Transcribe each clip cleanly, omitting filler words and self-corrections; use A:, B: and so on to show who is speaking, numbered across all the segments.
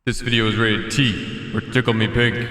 A: This video is rated T or Tickle Me Pink.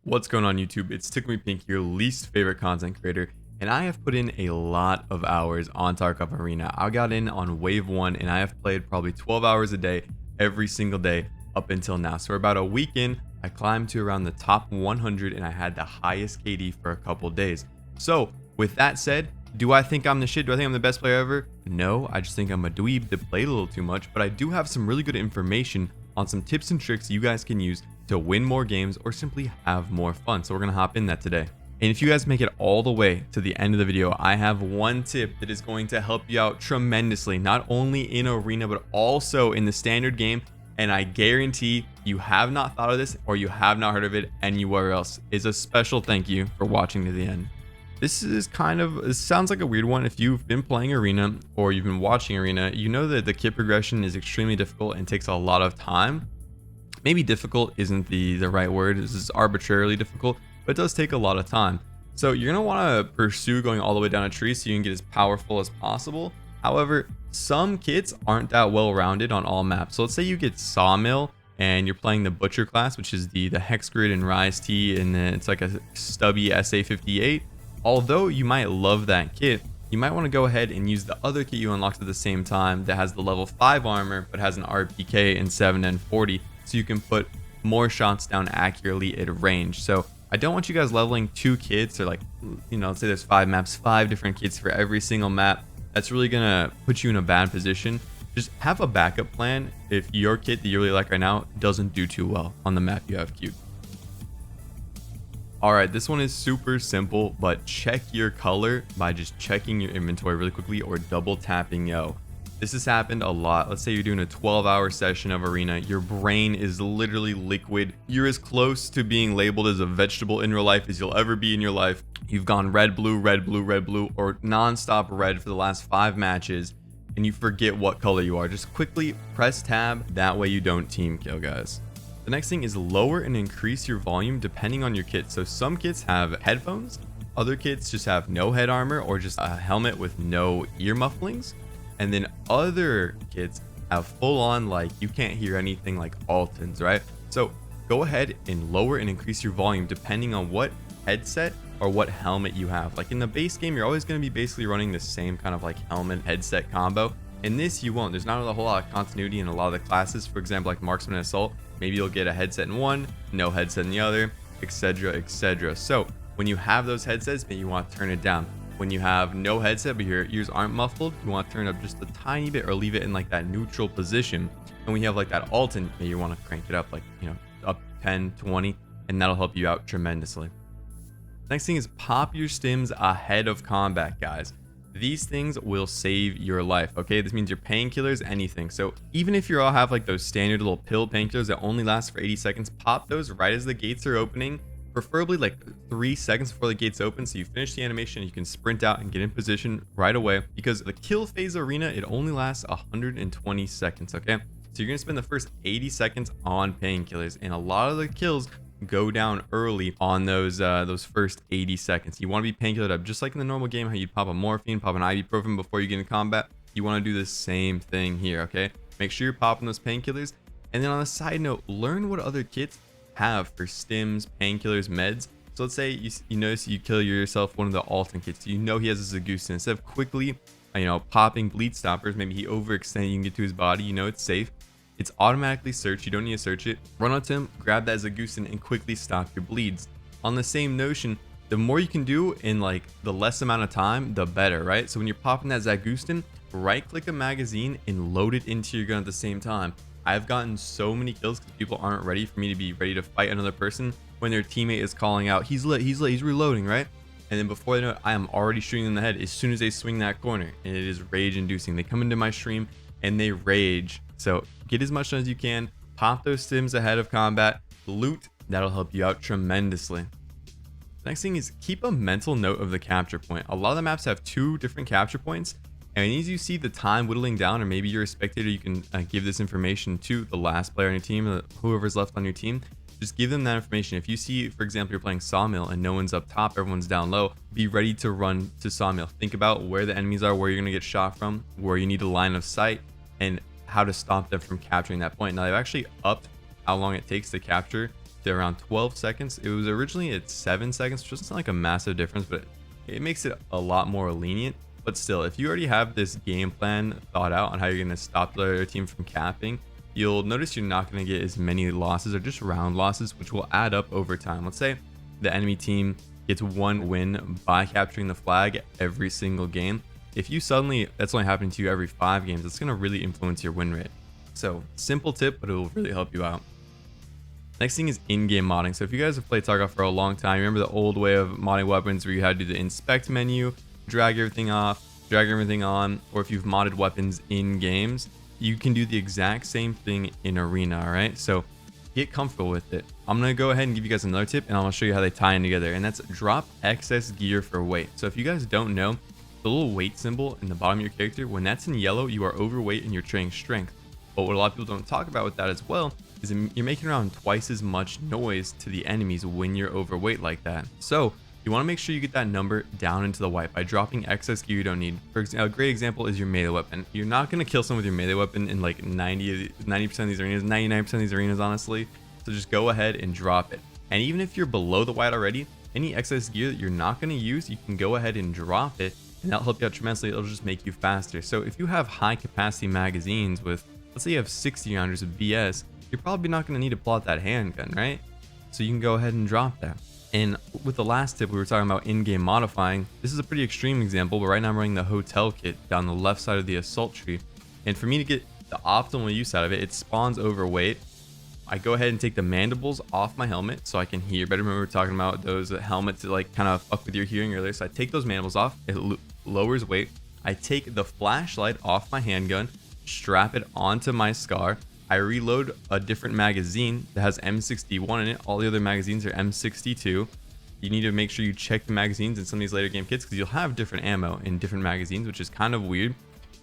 A: What's going on YouTube? It's Tickle Me Pink, your least favorite content creator, and I have put in a lot of hours on Tarkov Arena. I got in on wave 1 and I have played probably 12 hours a day every single day up until now. So about a week in, I climbed to around the top 100 and I had the highest KD for a couple days. So with that said, do I think I'm the shit? Do I think I'm the best player ever? No, I just think I'm a dweeb that played a little too much, but I do have some really good information on some tips and tricks you guys can use to win more games or simply have more fun. So we're gonna hop in that today. And if you guys make it all the way to the end of the video, I have one tip that is going to help you out tremendously, not only in Arena, but also in the standard game. And I guarantee you have not thought of this or you have not heard of it anywhere else. Is a special thank you for watching to the end. This sounds like a weird one. If you've been playing Arena or you've been watching Arena, you know that the kit progression is extremely difficult and takes a lot of time. Maybe difficult isn't the right word. This is arbitrarily difficult, but it does take a lot of time. So you're going to want to pursue going all the way down a tree so you can get as powerful as possible. However, some kits aren't that well rounded on all maps. So let's say you get Sawmill and you're playing the Butcher class, which is the Hex Grid and Rise T, and then it's like a stubby SA58. Although you might love that kit, you might want to go ahead and use the other kit you unlocked at the same time that has the level 5 armor but has an RPK and 7N40, so you can put more shots down accurately at range. So I don't want you guys leveling 2 kits, or like, you know, let's say there's 5 maps, 5 different kits for every single map. That's really gonna put you in a bad position. Just have a backup plan if your kit that you really like right now doesn't do too well on the map you have queued. Alright, this one is super simple, but check your color by just checking your inventory really quickly or double tapping yo. This has happened a lot. Let's say you're doing a 12-hour session of Arena. Your brain is literally liquid. You're as close to being labeled as a vegetable in real life as you'll ever be in your life. You've gone red, blue, red, blue, red, blue, or non-stop red for the last 5 matches, and you forget what color you are. Just quickly press tab. That way you don't team kill, guys. The next thing is lower and increase your volume depending on your kit. So some kits have headphones, other kits just have no head armor or just a helmet with no ear mufflings, and then other kits have full on, like, you can't hear anything, like Altons, right? So go ahead and lower and increase your volume depending on what headset or what helmet you have. Like in the base game, you're always going to be basically running the same kind of like helmet headset combo. In this, you won't. There's not a whole lot of continuity in a lot of the classes. For example, like Marksman and Assault, maybe you'll get a headset in one, no headset in the other, etc, etc. So when you have those headsets, maybe you want to turn it down. When you have no headset but your ears aren't muffled, you want to turn it up just a tiny bit or leave it in like that neutral position. And when you have like that Alton, maybe you want to crank it up, like, you know, up 10, 20, and that'll help you out tremendously. Next thing is pop your stims ahead of combat, guys. These things will save your life, okay? This means your painkillers, anything. So even if you all have like those standard little pill painkillers that only last for 80 seconds, pop those right as the gates are opening, preferably like 3 seconds before the gates open, so you finish the animation and you can sprint out and get in position right away, because the kill phase Arena, it only lasts 120 seconds, okay? So you're gonna spend the first 80 seconds on painkillers, and a lot of the kills go down early on those first 80 seconds. You want to be painkillered up just like in the normal game, how you'd pop a morphine, pop an ibuprofen before you get in combat. You want to do the same thing here, okay? Make sure you're popping those painkillers. And then on a side note, learn what other kits have for stims, painkillers, meds. So let's say you notice you kill yourself one of the Alton kits. You know he has a Zagustin. Instead of quickly, popping bleed stoppers, maybe he overextended, you can get to his body, you know it's safe. It's automatically searched. You don't need to search it. Run up to him, grab that Zagustin, and quickly stop your bleeds. On the same notion, the more you can do in like the less amount of time, the better, right? So when you're popping that Zagustin, right click a magazine and load it into your gun at the same time. I've gotten so many kills because people aren't ready for me to be ready to fight another person when their teammate is calling out, he's lit, he's reloading, right? And then before they know it, I am already shooting them in the head as soon as they swing that corner, and it is rage inducing. They come into my stream and they rage. So get as much done as you can, pop those stims ahead of combat, loot, that'll help you out tremendously. Next thing is keep a mental note of the capture point. A lot of the maps have 2 different capture points, and as you see the time whittling down, or maybe you're a spectator, you can give this information to the last player on your team, whoever's left on your team. Just give them that information. If you see, for example, you're playing Sawmill and no one's up top, everyone's down low, be ready to run to Sawmill. Think about where the enemies are, where you're going to get shot from, where you need a line of sight, and how to stop them from capturing that point. Now, they've actually upped how long it takes to capture to around 12 seconds. It was originally at 7 seconds, which doesn't sound like a massive difference, but it makes it a lot more lenient. But still, if you already have this game plan thought out on how you're going to stop the other team from capping, you'll notice you're not going to get as many losses or just round losses, which will add up over time. Let's say the enemy team gets 1 win by capturing the flag every single game. If you suddenly, that's only happening to you every 5 games, it's going to really influence your win rate. So simple tip, but it will really help you out. Next thing is in-game modding. So if you guys have played Tarkov for a long time, remember the old way of modding weapons where you had to do the inspect menu, drag everything off, drag everything on, or if you've modded weapons in games, you can do the exact same thing in Arena, all right? So get comfortable with it. I'm gonna go ahead and give you guys another tip, and I'm gonna show you how they tie in together, and that's drop excess gear for weight. So if you guys don't know, the little weight symbol in the bottom of your character, when that's in yellow, you are overweight and you're trading strength. But what a lot of people don't talk about with that as well is you're making around twice as much noise to the enemies when you're overweight like that. So you want to make sure you get that number down into the white by dropping excess gear you don't need. For example, a great example is your melee weapon. You're not going to kill someone with your melee weapon in like 90% of these arenas, 99% of these arenas, honestly. So just go ahead and drop it. And even if you're below the white already, any excess gear that you're not going to use, you can go ahead and drop it, and that'll help you out tremendously. It'll just make you faster. So if you have high capacity magazines with, let's say you have 60 rounders of BS, you're probably not going to need to pull out that handgun, right? So you can go ahead and drop that. And with the last tip, we were talking about in-game modifying. This is a pretty extreme example, but right now I'm running the hotel kit down the left side of the assault tree. And for me to get the optimal use out of it, it spawns overweight. I go ahead and take the mandibles off my helmet so I can hear better. Remember we were talking about those helmets that like kind of fuck with your hearing earlier. So I take those mandibles off, it lowers weight. I take the flashlight off my handgun, strap it onto my scar. I reload a different magazine that has M61 in it. All the other magazines are M62. You need to make sure you check the magazines in some of these later game kits because you'll have different ammo in different magazines, which is kind of weird.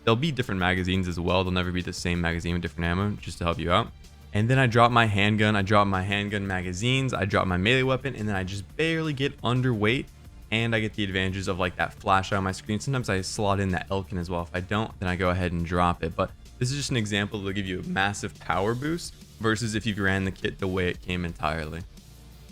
A: There'll be different magazines as well. They'll never be the same magazine with different ammo, just to help you out. And then I drop my handgun. I drop my handgun magazines. I drop my melee weapon, and then I just barely get underweight. And I get the advantages of like that flash on my screen. Sometimes I slot in that Elkin as well. If I don't, then I go ahead and drop it. But this is just an example that'll give you a massive power boost versus if you ran the kit the way it came entirely.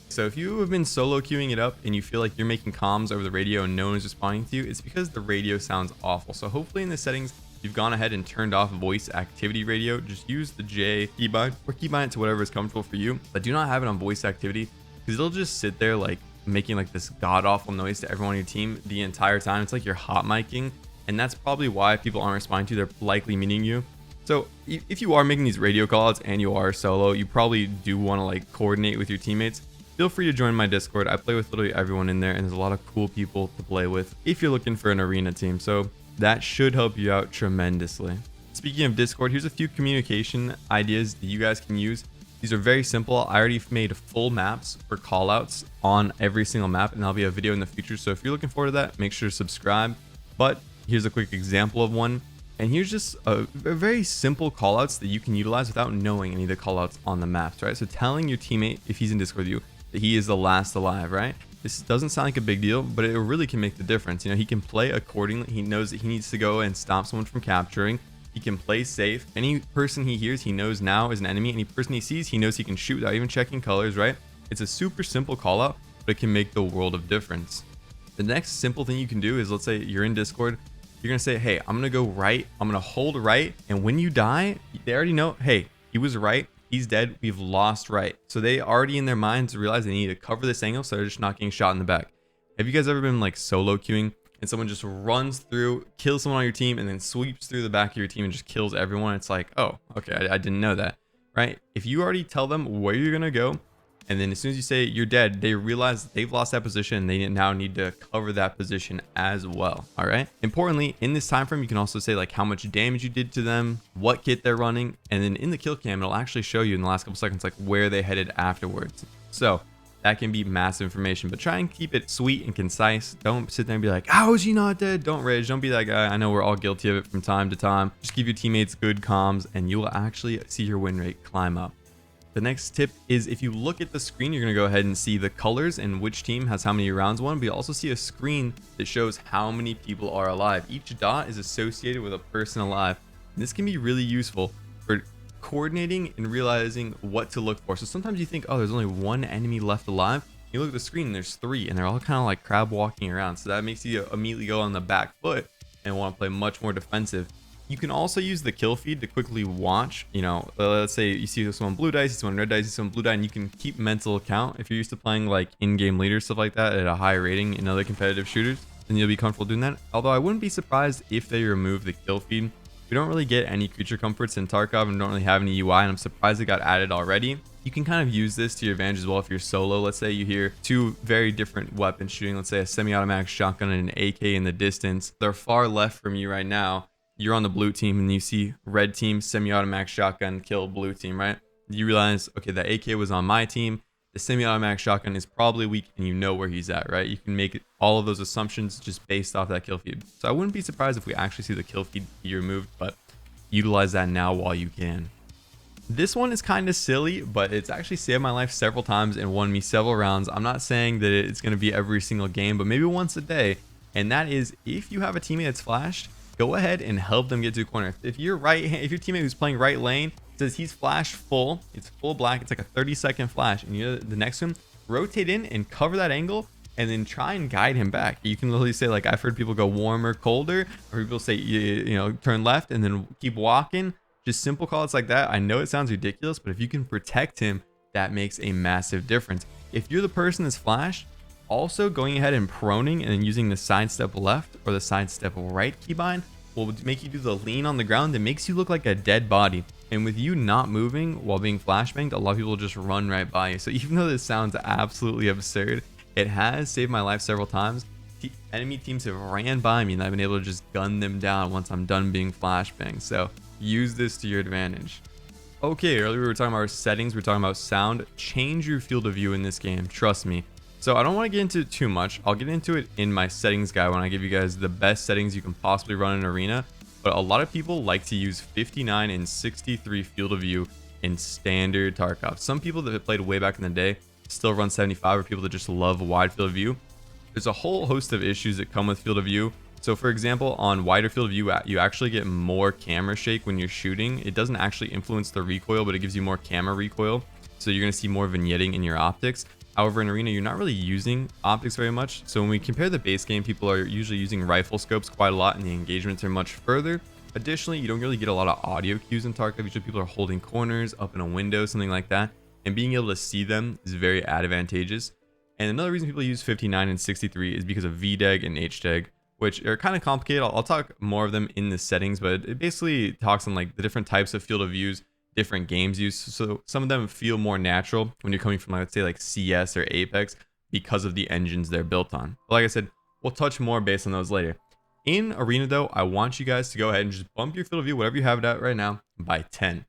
A: So if you have been solo queuing it up and you feel like you're making comms over the radio and no one's responding to you, it's because the radio sounds awful. So hopefully in the settings, you've gone ahead and turned off voice activity radio. Just use the J keybind or keybind it to whatever is comfortable for you, but do not have it on voice activity because it'll just sit there like making like this god awful noise to everyone on your team the entire time. It's like you're hot micing, and that's probably why people aren't responding to you. They're likely meaning you. So if you are making these radio callouts and you are solo, you probably do want to like coordinate with your teammates. Feel free to join my Discord. I play with literally everyone in there, and there's a lot of cool people to play with if you're looking for an arena team. So that should help you out tremendously. Speaking of Discord, here's a few communication ideas that you guys can use. These are very simple. I already made full maps for callouts on every single map, and there'll be a video in the future. So if you're looking forward to that, make sure to subscribe. But here's a quick example of one. And here's just a very simple callouts that you can utilize without knowing any of the callouts on the maps, right? So telling your teammate, if he's in Discord with you, that he is the last alive, right? This doesn't sound like a big deal, but it really can make the difference. You know, he can play accordingly. He knows that he needs to go and stop someone from capturing. He can play safe. Any person he hears, he knows now is an enemy. Any person he sees, he knows he can shoot without even checking colors, right? It's a super simple call out, but it can make the world of difference. The next simple thing you can do is, let's say you're in Discord. You're going to say, hey, I'm going to go right. I'm going to hold right. And when you die, they already know, hey, he was right. He's dead. We've lost right. So they already in their minds realize they need to cover this angle so they're just not getting shot in the back. Have you guys ever been like solo queuing and someone just runs through, kills someone on your team, and then sweeps through the back of your team and just kills everyone? It's like, oh, okay, I didn't know that, right? If you already tell them where you're going to go, and then as soon as you say you're dead, they realize they've lost that position and they now need to cover that position as well. All right. Importantly, in this time frame, you can also say like how much damage you did to them, what kit they're running, and then in the kill cam, it'll actually show you in the last couple seconds like where they headed afterwards. So that can be massive information, but try and keep it sweet and concise. Don't sit there and be like, how is he not dead? Don't rage. Don't be that guy. I know we're all guilty of it from time to time. Just give your teammates good comms and you will actually see your win rate climb up. The next tip is if you look at the screen, you're going to go ahead and see the colors and which team has how many rounds won. But you also see a screen that shows how many people are alive. Each dot is associated with a person alive. And this can be really useful for coordinating and realizing what to look for. So sometimes you think, oh, there's only one enemy left alive. You look at the screen and there's 3 and they're all kind of like crab walking around. So that makes you immediately go on the back foot and want to play much more defensive. You can also use the kill feed to quickly watch, let's say you see someone blue dice, you see someone red dice, you see someone blue die, and you can keep mental account. If you're used to playing like in-game leaders, stuff like that at a high rating in other competitive shooters, then you'll be comfortable doing that. Although I wouldn't be surprised if they remove the kill feed. We don't really get any creature comforts in Tarkov and don't really have any UI, and I'm surprised it got added already. You can kind of use this to your advantage as well if you're solo. Let's say you hear 2 very different weapons shooting, let's say a semi-automatic shotgun and an AK in the distance. They're far left from you right now. You're on the blue team and you see red team semi-automatic shotgun kill blue team, right? You realize, okay, the AK was on my team. The semi-automatic shotgun is probably weak and you know where he's at, right? You can make all of those assumptions just based off that kill feed. So I wouldn't be surprised if we actually see the kill feed be removed, but utilize that now while you can. This one is kind of silly, but it's actually saved my life several times and won me several rounds. I'm not saying that it's going to be every single game, but maybe once a day. And that is, if you have a teammate that's flashed, go ahead and help them get to a corner. If your teammate who's playing right lane says he's flashed full, it's full black, it's like a 30-second flash, and you're the next one, rotate in and cover that angle and then try and guide him back. You can literally say, like, I've heard people go warmer, colder, or people say, turn left and then keep walking. Just simple calls like that. I know it sounds ridiculous, but if you can protect him, that makes a massive difference. If you're the person that's flashed, also going ahead and proning and then using the sidestep left or the sidestep right keybind will make you do the lean on the ground that makes you look like a dead body. And with you not moving while being flashbanged, a lot of people just run right by you. So even though this sounds absolutely absurd, it has saved my life several times. Enemy teams have ran by me and I've been able to just gun them down once I'm done being flashbanged. So use this to your advantage. Okay, earlier we were talking about our settings, we were talking about sound. Change your field of view in this game, trust me. So I don't want to get into it too much. I'll get into it in my settings guide when I give you guys the best settings you can possibly run in Arena. But a lot of people like to use 59 and 63 field of view in standard Tarkov. Some people that have played way back in the day still run 75, or people that just love wide field of view. There's a whole host of issues that come with field of view. So for example, on wider field of view, you actually get more camera shake when you're shooting. It doesn't actually influence the recoil, but it gives you more camera recoil. So you're going to see more vignetting in your optics. However, in Arena, you're not really using optics very much. So when we compare the base game, people are usually using rifle scopes quite a lot and the engagements are much further. Additionally, you don't really get a lot of audio cues in Tarkov. Usually people are holding corners, up in a window, something like that. And being able to see them is very advantageous. And another reason people use 59 and 63 is because of VDEG and HDEG, which are kind of complicated. I'll talk more of them in the settings, but it basically talks on like the different types of field of views different games use. So some of them feel more natural when you're coming from, let's say, like CS or Apex because of the engines they're built on. But like I said, we'll touch more based on those later. In Arena though, I want you guys to go ahead and just bump your field of view, whatever you have it at right now, by 10.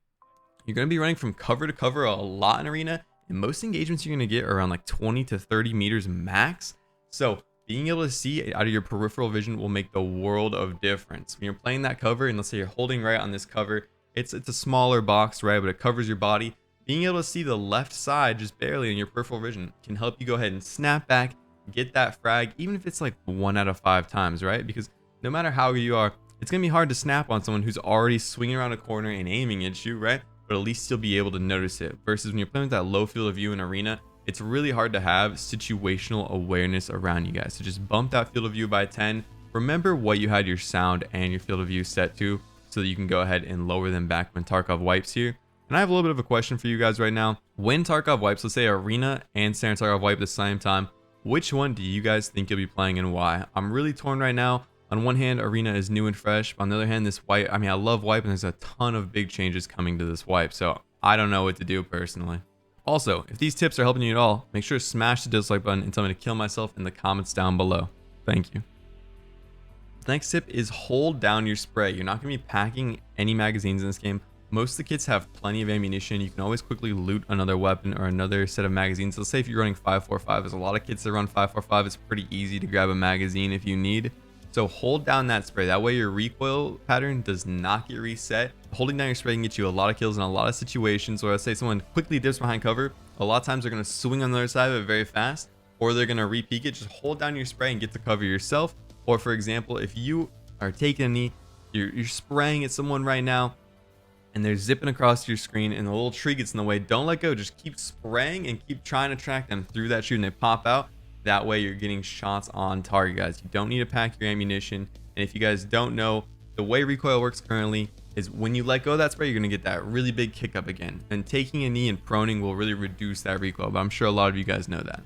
A: You're going to be running from cover to cover a lot in Arena, and most engagements you're going to get are around like 20 to 30 meters max. So being able to see out of your peripheral vision will make the world of difference. When you're playing that cover, and let's say you're holding right on this cover, it's a smaller box, right, but it covers your body. Being able to see the left side just barely in your peripheral vision can help you go ahead and snap back, get that frag, even if it's like 1 out of 5 times, right? Because no matter how good you are, it's going to be hard to snap on someone who's already swinging around a corner and aiming at you, right? But at least you'll be able to notice it. Versus when you're playing with that low field of view in Arena, it's really hard to have situational awareness around you guys. So just bump that field of view by 10. Remember what you had your sound and your field of view set to, so that you can go ahead and lower them back when Tarkov wipes here. And I have a little bit of a question for you guys right now. When Tarkov wipes, let's say Arena and Standard Tarkov wipe at the same time, which one do you guys think you'll be playing and why? I'm really torn right now. On one hand, Arena is new and fresh. On the other hand, this wipe, I mean, I love wipe, and there's a ton of big changes coming to this wipe. So I don't know what to do personally. Also, if these tips are helping you at all, make sure to smash the dislike button and tell me to kill myself in the comments down below. Thank you. The next tip is hold down your spray. You're not going to be packing any magazines in this game. Most of the kits have plenty of ammunition. You can always quickly loot another weapon or another set of magazines. Let's say if you're running 5.45, there's a lot of kits that run 5.45. It's pretty easy to grab a magazine if you need. So hold down that spray. That way your recoil pattern does not get reset. Holding down your spray can get you a lot of kills in a lot of situations where, let's say someone quickly dips behind cover. A lot of times they're going to swing on the other side of it very fast, or they're going to re-peek it. Just hold down your spray and get to cover yourself. Or for example, if you are taking a knee, you're spraying at someone right now, and they're zipping across your screen and the little tree gets in the way, don't let go. Just keep spraying and keep trying to track them through that tree, and they pop out. That way you're getting shots on target, guys. You don't need to pack your ammunition. And if you guys don't know, the way recoil works currently is when you let go of that spray, you're going to get that really big kick up again. And taking a knee and proning will really reduce that recoil, but I'm sure a lot of you guys know that.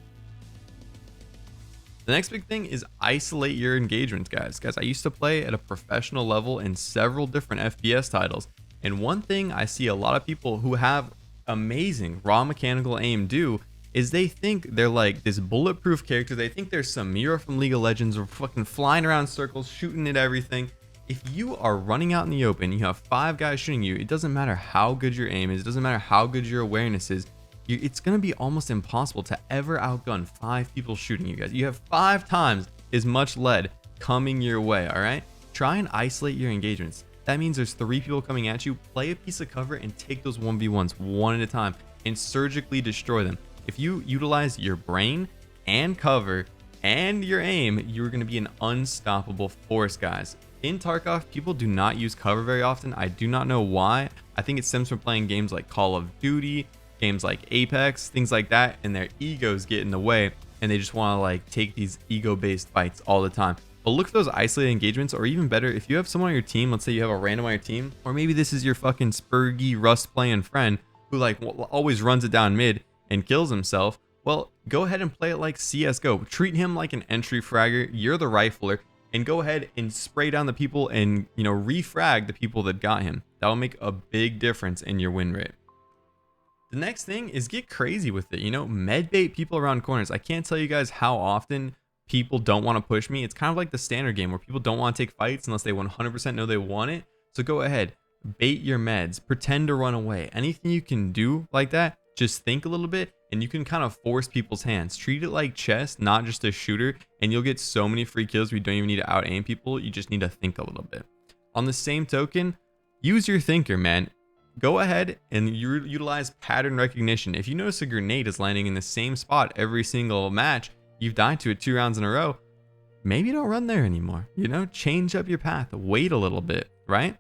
A: The next big thing is isolate your engagements, guys. I used to play at a professional level in several different FPS titles. And one thing I see a lot of people who have amazing raw mechanical aim do is they think they're like this bulletproof character. They think they're Samira from League of Legends, or fucking flying around circles, shooting at everything. If you are running out in the open, you have 5 guys shooting you, it doesn't matter how good your aim is, it doesn't matter how good your awareness is, it's going to be almost impossible to ever outgun 5 people shooting you guys. You have 5 times as much lead coming your way, all right? Try and isolate your engagements. That means there's 3 people coming at you. Play a piece of cover and take those 1v1s one at a time and surgically destroy them. If you utilize your brain and cover and your aim, you're going to be an unstoppable force, guys. In Tarkov, people do not use cover very often. I do not know why. I think it stems from playing games like Call of Duty, games like Apex, things like that, and their egos get in the way, and they just want to like take these ego-based fights all the time. But look for those isolated engagements, or even better, if you have someone on your team, let's say you have a random on your team, or maybe this is your fucking Spurgy Rust playing friend who like always runs it down mid and kills himself. Well, go ahead and play it like CSGO. Treat him like an entry fragger. You're the rifler, and go ahead and spray down the people and, you know, refrag the people that got him. That will make a big difference in your win rate. The next thing is get crazy with it. You know, medbait people around corners. I can't tell you guys how often people don't want to push me. It's kind of like the standard game where people don't want to take fights unless they 100% know they want it. So go ahead, bait your meds, pretend to run away. Anything you can do like that, just think a little bit, and you can kind of force people's hands. Treat it like chess, not just a shooter, and you'll get so many free kills where you don't even need to out aim people. You just need to think a little bit. On the same token, use your thinker, man. Go ahead and utilize pattern recognition. If you notice a grenade is landing in the same spot every single match, you've died to it 2 rounds in a row, maybe don't run there anymore. You know, change up your path, wait a little bit, right?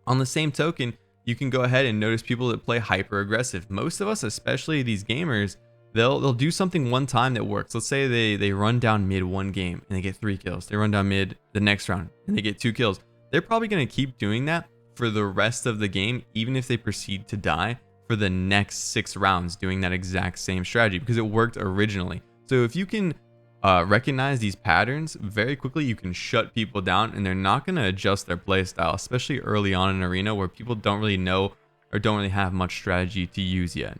A: On the same token, you can go ahead and notice people that play hyper aggressive. Most of us, especially these gamers, they'll do something one time that works. Let's say they run down mid one game and they get 3 kills. They run down mid the next round and they get 2 kills. They're probably going to keep doing that for the rest of the game, even if they proceed to die for the next 6 rounds doing that exact same strategy, because it worked originally. So if you can recognize these patterns very quickly, you can shut people down, and they're not going to adjust their play style, especially early on in arena where people don't really know or don't really have much strategy to use yet.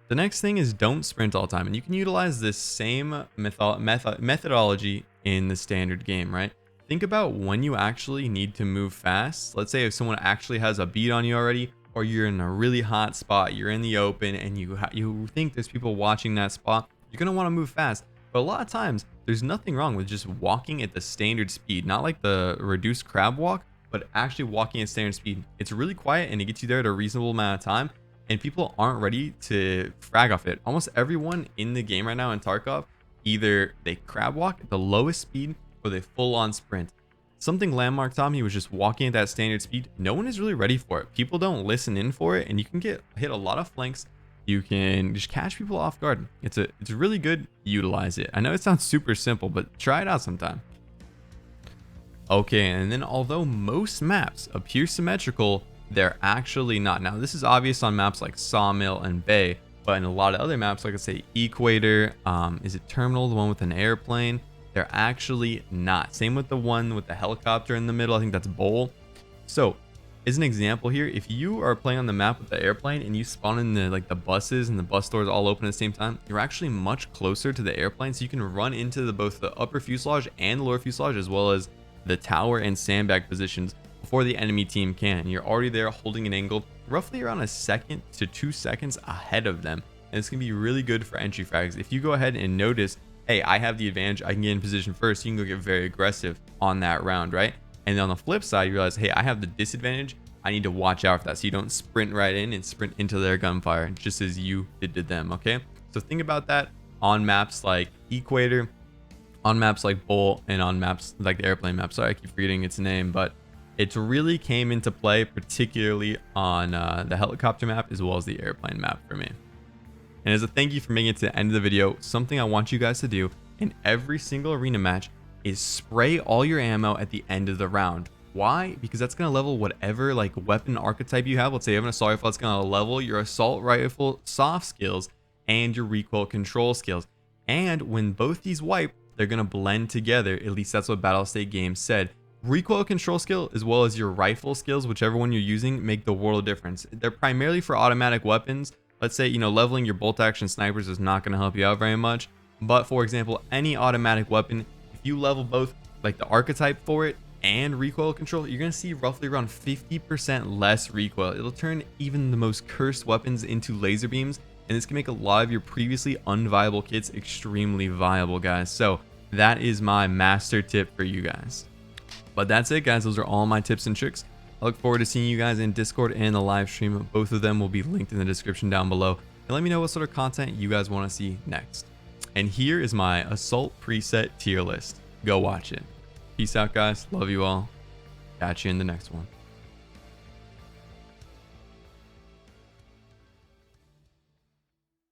A: The next thing is don't sprint all the time, and you can utilize this same methodology in the standard game, right? Think about when you actually need to move fast. Let's say if someone actually has a beat on you already, or you're in a really hot spot, you're in the open, and you think there's people watching that spot, you're going to want to move fast. But a lot of times, there's nothing wrong with just walking at the standard speed, not like the reduced crab walk, but actually walking at standard speed. It's really quiet and it gets you there at a reasonable amount of time, and people aren't ready to frag off it. Almost everyone in the game right now in Tarkov, either they crab walk at the lowest speed or they full on sprint. Something Landmark taught me was just walking at that standard speed. No one is really ready for it. People don't listen in for it, and you can hit a lot of flanks. You can just catch people off guard. It's really good. Utilize it. I know it sounds super simple, but try it out sometime. Okay, and then although most maps appear symmetrical, they're actually not. Now, this is obvious on maps like Sawmill and Bay, but in a lot of other maps, like I say, Equator, is it Terminal, the one with an airplane? They're actually not. Same with the one with the helicopter in the middle. I think that's Bowl. So, as an example here, if you are playing on the map with the airplane and you spawn in the buses and the bus doors all open at the same time, you're actually much closer to the airplane, so you can run into both the upper fuselage and the lower fuselage, as well as the tower and sandbag positions before the enemy team can. You're already there holding an angle roughly around 1 second to 2 seconds ahead of them, and it's gonna be really good for entry frags. If you go ahead and notice hey, I have the advantage, I can get in position first, you can go get very aggressive on that round, right? And then on the flip side, you realize, hey, I have the disadvantage, I need to watch out for that, so you don't sprint right in and sprint into their gunfire just as you did to them. Okay, so think about that on maps like Equator, on maps like Bolt, and on maps like the airplane map. Sorry, I keep forgetting its name, but it really came into play particularly on the helicopter map as well as the airplane map for me. And as a thank you for making it to the end of the video, something I want you guys to do in every single arena match is spray all your ammo at the end of the round. Why? Because that's going to level whatever like weapon archetype you have. Let's say you have an assault rifle, it's going to level your assault rifle soft skills and your recoil control skills. And when both these wipe, they're going to blend together. At least that's what Battlestate Games said. Recoil control skill as well as your rifle skills, whichever one you're using, make the world of difference. They're primarily for automatic weapons. Let's say, you know, leveling your bolt action snipers is not going to help you out very much. But for example, any automatic weapon, if you level both like the archetype for it and recoil control, you're going to see roughly around 50% less recoil. It'll turn even the most cursed weapons into laser beams, and this can make a lot of your previously unviable kits extremely viable, guys. So that is my master tip for you guys. But that's it, guys. Those are all my tips and tricks. I look forward to seeing you guys in Discord and the live stream. Both of them will be linked in the description down below. And let me know what sort of content you guys want to see next. And here is my assault preset tier list. Go watch it. Peace out, guys. Love you all. Catch you in the next one.